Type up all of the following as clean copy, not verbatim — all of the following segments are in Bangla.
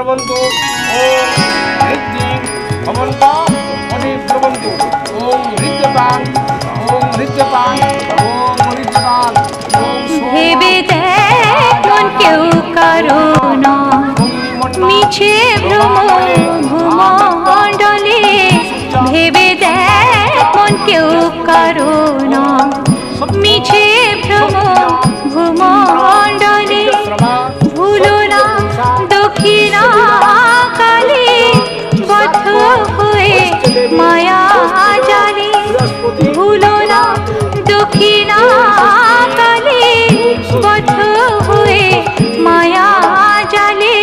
পরিভ্রমন্তু ওম হৃদ্দিং ভবন্তাং পরিভ্রমন্তু ওম হৃদ্যপাং ওম হৃদ্যপাং ওম হৃদ্যপাং ওম ভেবে দেখ মন কেউ কারো না মিছে ভ্রম ভূমণ্ডলে ভেবে দেখ মন কেউ কারো না মিছে ভ্রম ভূমণ্ডলে ভুলো না দক্ষিণা কালে বদ্ধ হয়ে মায়া জালে ভুলো না দক্ষিণা কালে বদ্ধ হয়ে মায়া জালে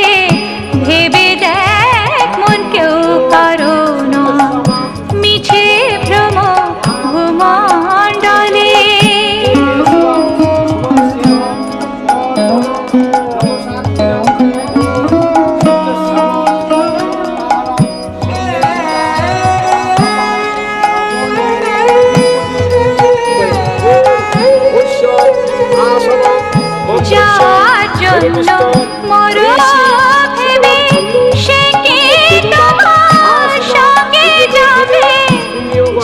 ভেবে দেখ মন কেউ কারো না মিছে ভ্রম ভূমণ্ডলে যার জন্য মরো ভেবে সে কি তোমার সঙ্গে যাবে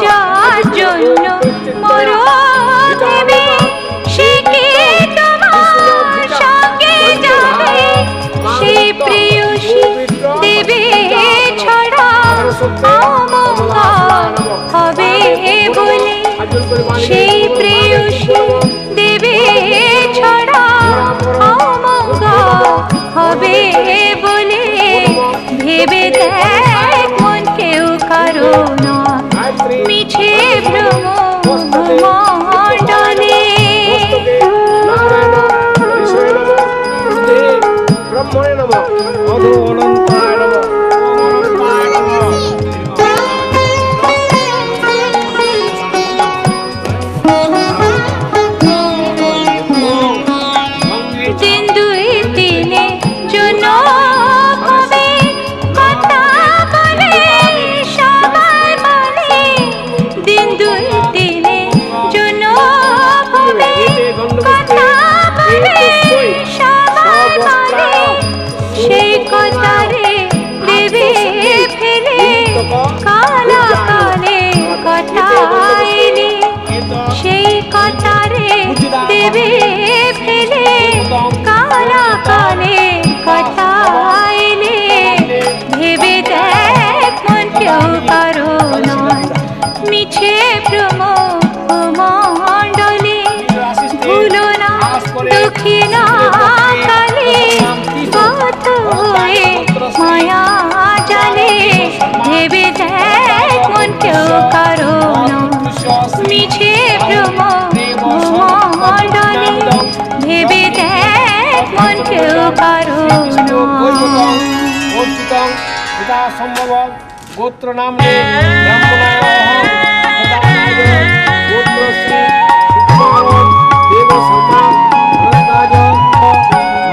যার জন্য মরো ভেবে সে কি তোমার সঙ্গে যাবে সেই প্রেয়সী দেবে ছড়া অমঙ্গল হবে বলে সেই প্রেয়সী দেবে ছড়া অমঙ্গল হবে বলে ভেবে দেখ মন কেউ কারো না মিছে ভ্রম ভূমণ্ডলে ব্রহ্মণে নমঃ অধো অনন্তায় নমঃ অনন্তায় নমঃ দিন দুই দিনে জন্য হবে কথা বলে সবাই বলে দিন দুই দিনে জন্য হবে কথা বলে সবাই বলে সেই কথারে দেবে ফেলে কালা কালে কথা এলে সেই কথারে দেবে ফেলে কালা কালে কথা এলে ভেবে দেখ মন কেউ কারো নয় মিছে ভ্রম ভূমণ্ডলে ভুলো না দক্ষিণা কালে বদ্ধ হয়ে মায়া জালে ভেবে দেখ মন কেউ কারো নয় মিছে ভ্রম ভূমণ্ডলে ভেবে দেখ মন কেউ কারো নয় অর্চিতং যথা সম্ভবং গোত্র নামে ব্রাহ্মণায় অহং তদায় গোত্রশ্রী সুকুমারং দেব শর্মা অনন্তাজ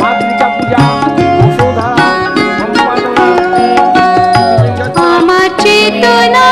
মাতৃকা পূজা বসুধরা সম্পাদনা আমার চেতনা